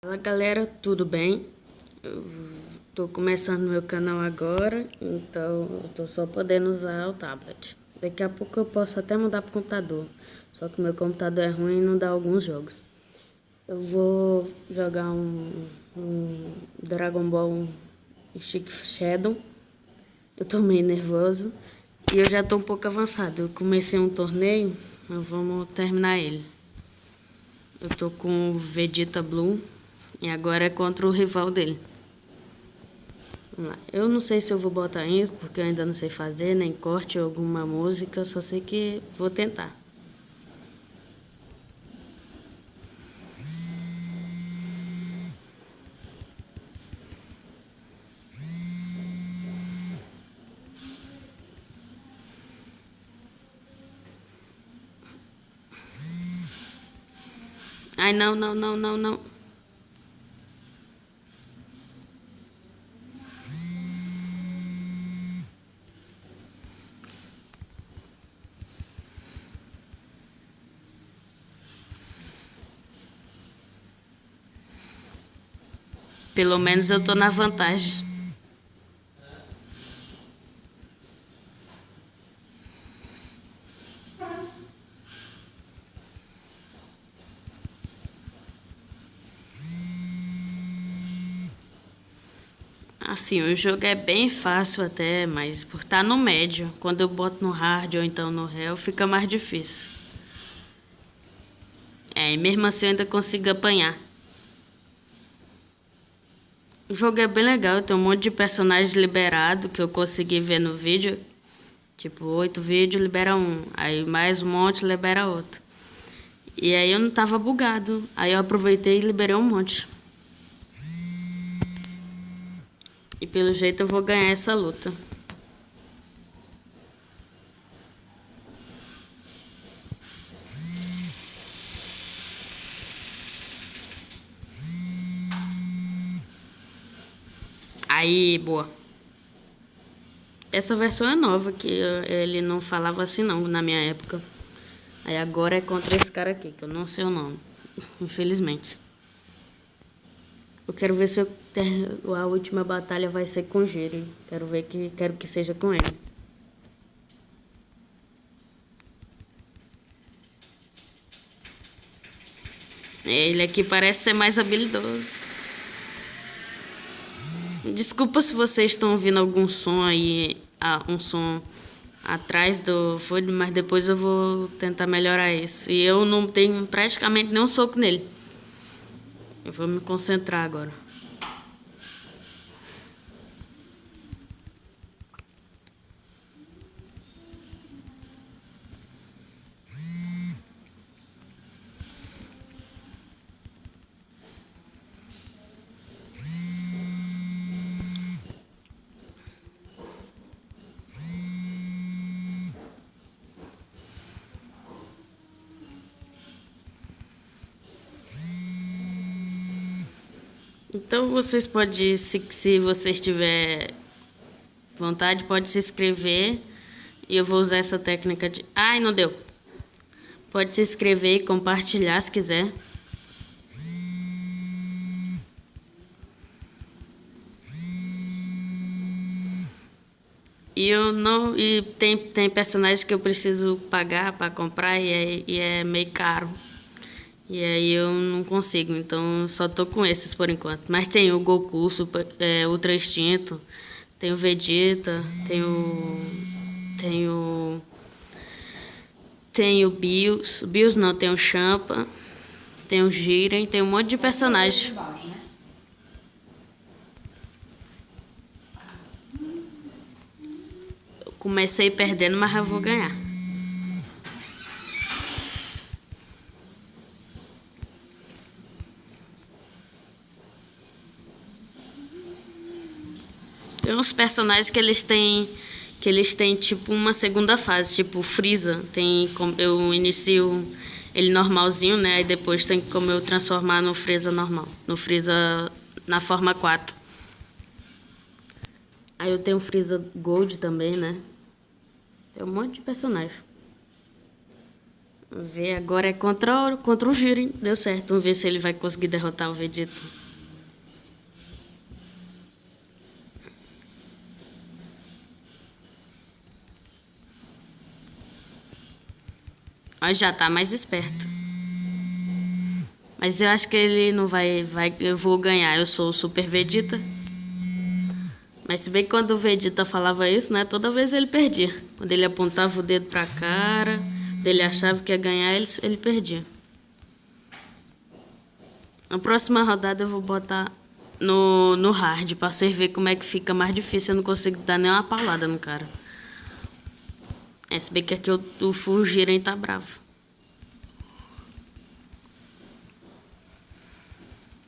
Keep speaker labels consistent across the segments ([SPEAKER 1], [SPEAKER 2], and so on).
[SPEAKER 1] Fala galera, tudo bem? Eu tô começando meu canal agora, então eu tô só podendo usar o tablet. Daqui a pouco eu posso até mudar pro computador, só que meu computador é ruim e não dá alguns jogos. Eu vou jogar um Dragon Ball Stick Shadow. Eu tô meio nervoso e eu já tô um pouco avançado. Eu comecei um torneio, então vamos terminar ele. Eu tô com o Vegeta Blue. E agora é contra o rival dele. Vamos lá. Eu não sei se eu vou botar isso, porque eu ainda não sei fazer, nem corte alguma música, só sei que vou tentar. Ai, não, não, não, não, não. Pelo menos eu tô na vantagem. Assim, o jogo é bem fácil até, mas por estar no médio, quando eu boto no hard ou então no hell, fica mais difícil. E mesmo assim eu ainda consigo apanhar. O jogo é bem legal, tem um monte de personagens liberados que eu consegui ver no vídeo. Tipo, 8 vídeos libera um, aí mais um monte libera outro. E aí eu não tava bugado, aí eu aproveitei e liberei um monte. E pelo jeito eu vou ganhar essa luta. Aí, boa. Essa versão é nova, que ele não falava assim não na minha época. Aí agora é contra esse cara aqui, que eu não sei o nome. Infelizmente. Eu quero ver se a última batalha vai ser com Jiren. Quero que seja com ele. Ele aqui parece ser mais habilidoso. Desculpa se vocês estão ouvindo algum som aí, um som atrás do fone, mas depois eu vou tentar melhorar isso. E eu não tenho praticamente nenhum soco nele. Eu vou me concentrar agora. Então vocês podem, se vocês tiver vontade, pode se inscrever e eu vou usar essa técnica de... Ai, não deu. Pode se inscrever e compartilhar se quiser. E eu não e tem personagens que eu preciso pagar para comprar e é meio caro. E aí eu não consigo, então só tô com esses por enquanto. Mas tem o Goku, Ultra Instinto, tem o Vegeta, tem o Bills. Bills não, tem o Champa, tem o Jiren, tem um monte de personagens. Eu comecei perdendo, mas eu vou ganhar. Tem uns personagens que eles têm tipo uma segunda fase, tipo Freeza. Eu inicio ele normalzinho, né? Aí depois tem como eu transformar no Freeza normal, no Freeza na forma 4. Aí eu tenho o Freeza Gold também, né? Tem um monte de personagem. Vamos ver, agora é contra o Jiren. Deu certo. Vamos ver se ele vai conseguir derrotar o Vegeta. Ó, já tá mais esperto. Mas eu acho que ele não vai... Eu vou ganhar. Eu sou o Super Vegeta. Mas se bem que quando o Vegeta falava isso, né? Toda vez ele perdia. Quando ele apontava o dedo pra cara, quando ele achava que ia ganhar, ele perdia. Na próxima rodada eu vou botar no hard, pra vocês verem como é que fica mais difícil. Eu não consigo dar nenhuma paulada no cara. Se bem que aqui o Fujiren tá bravo.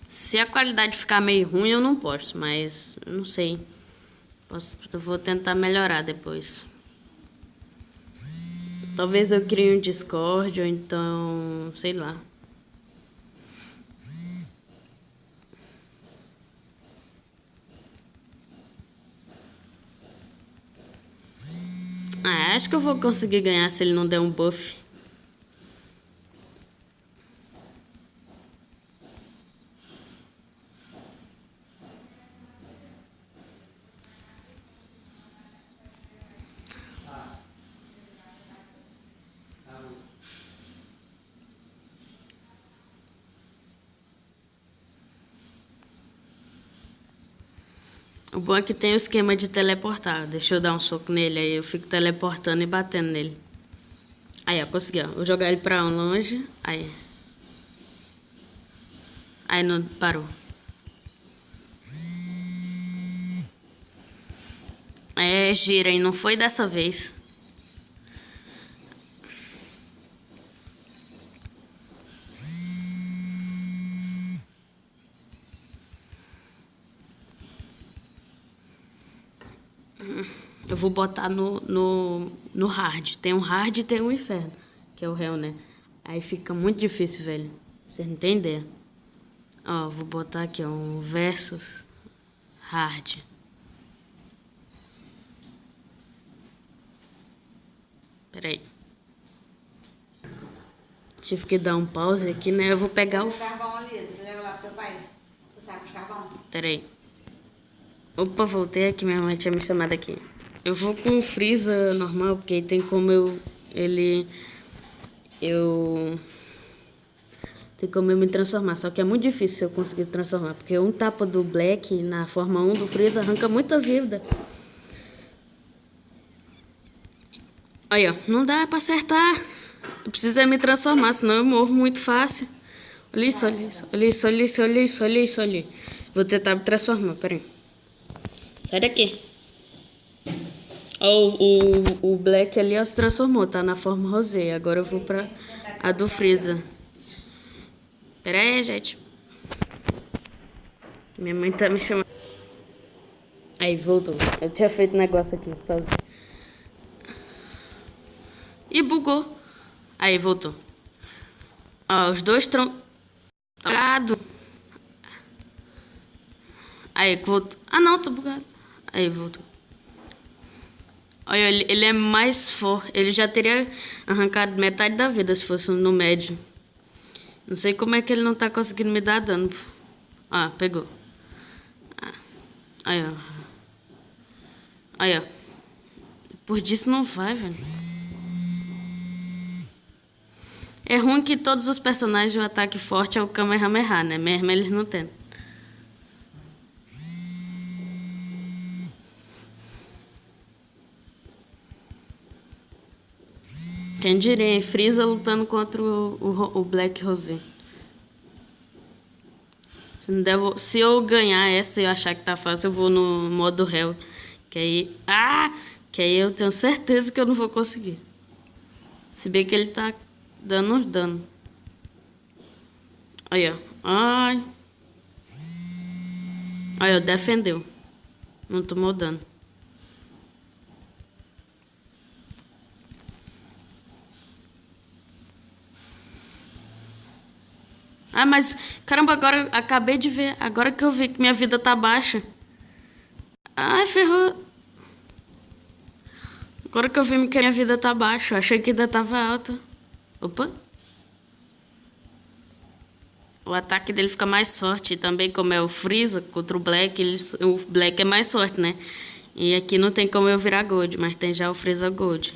[SPEAKER 1] Se a qualidade ficar meio ruim, eu não posso, mas eu não sei. Eu vou tentar melhorar depois. Talvez eu crie um Discord ou então, sei lá. Acho que eu vou conseguir ganhar se ele não der um buff. O bom é que tem o esquema de teleportar. Deixa eu dar um soco nele, aí eu fico teleportando e batendo nele. Aí, ó, consegui, ó. Vou jogar ele pra longe. Aí. Aí não parou. Gira, e não foi dessa vez. Eu vou botar no hard. Tem um hard e tem um inferno, que é o réu, né? Aí fica muito difícil, velho. Vocês não tem ideia. Ó, vou botar aqui, ó, um versus hard. Pera aí. Tive que dar um pause aqui, né? Eu vou pegar o...
[SPEAKER 2] carvão ali, você leva lá pro teu pai. O saco de carvão.
[SPEAKER 1] Pera aí. Opa, voltei aqui, minha mãe tinha me chamado aqui. Eu vou com o Freeza normal, porque tem como tem como eu me transformar. Só que é muito difícil eu conseguir transformar, porque um tapa do Black na forma 1 do Freeza arranca muita vida. Aí, ó, não dá pra acertar. Eu preciso me transformar, senão eu morro muito fácil. Olha isso, olha isso, olha isso, olha isso, olha isso, olha isso, olha. Vou tentar me transformar, peraí. Sai daqui. Ó, o Black ali, ó, se transformou, tá na forma rosé. Agora eu vou pra a do Freeza. Pera aí, gente. Minha mãe tá me chamando. Aí, voltou. Eu tinha feito um negócio aqui. Pausa. Ih, bugou. Aí, voltou. Ó, os dois estão... Bugado. Aí, voltou. Ah, não, tá bugado. Aí, voltou. Olha, ele é mais forte. Ele já teria arrancado metade da vida se fosse no médio. Não sei como é que ele não tá conseguindo me dar dano. Ah, pegou. Aí, ó. Aí, ó. Por disso não vai, velho. É ruim que todos os personagens o ataque forte é o Kamehameha, né? Mesmo eles não têm. Quem diria, hein? Freeza lutando contra o Black Rose. Se eu ganhar essa e eu achar que tá fácil, eu vou no modo Hell. Que aí eu tenho certeza que eu não vou conseguir. Se bem que ele tá dando uns danos. Aí, ó. Ai. Aí, ó. Defendeu. Não tomou dano. Ah, mas... Caramba, agora... Acabei de ver. Agora que eu vi que minha vida tá baixa. Ai, ferrou. Agora que eu vi que minha vida tá baixa. Achei que ainda tava alta. Opa. o ataque dele fica mais forte. E também, como é o Freeza contra o Black, o Black é mais forte, né? E aqui não tem como eu virar Gold, mas tem já o Freeza Gold.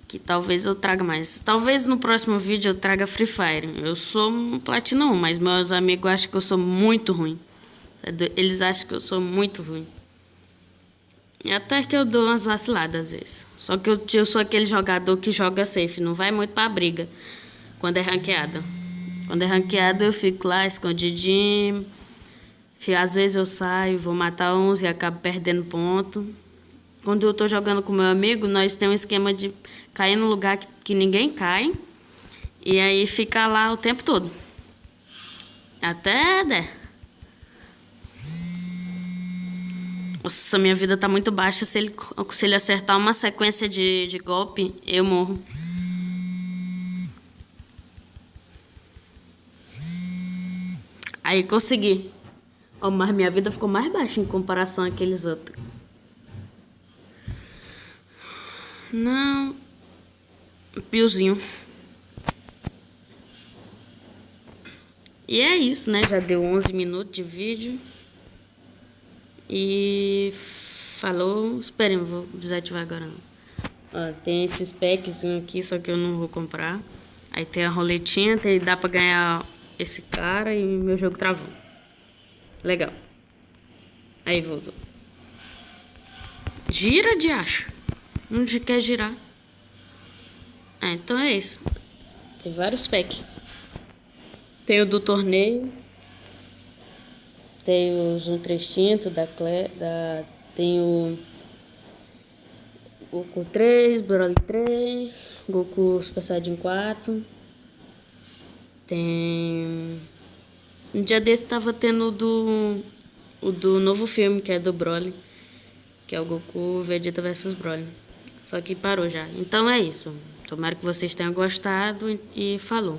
[SPEAKER 1] Que talvez eu traga mais. Talvez no próximo vídeo eu traga Free Fire. Eu sou um Platinum, mas meus amigos acham que eu sou muito ruim. Eles acham que eu sou muito ruim. E até que eu dou umas vaciladas às vezes. Só que eu sou aquele jogador que joga safe, não vai muito pra briga quando é ranqueada. Quando é ranqueada eu fico lá escondidinho. Às vezes eu saio, vou matar uns e acabo perdendo ponto. Quando eu tô jogando com meu amigo, nós temos um esquema de cair num lugar que ninguém cai. E aí fica lá o tempo todo. Até der. Nossa, minha vida tá muito baixa. Se ele acertar uma sequência de golpe, eu morro. Aí consegui. Oh, mas minha vida ficou mais baixa em comparação àqueles outros. Não. Piozinho. E é isso, né? Já deu 11 minutos de vídeo. E falou. Esperem, eu vou desativar agora não. Ó, tem esses packs aqui, só que eu não vou comprar. Aí tem a roletinha, dá pra ganhar esse cara e meu jogo travou. Legal. Aí voltou. Gira, de acho. Não quer girar. Então é isso. Tem vários packs. Tem o do torneio. Tem os 1-3 tinto tem o Goku 3, Broly 3, Goku Super Saiyajin 4. Tem... Um dia desse tava tendo o do novo filme, que é do Broly, que é o Goku Vegeta vs Broly. Só que parou já. Então é isso. Tomara que vocês tenham gostado e falou.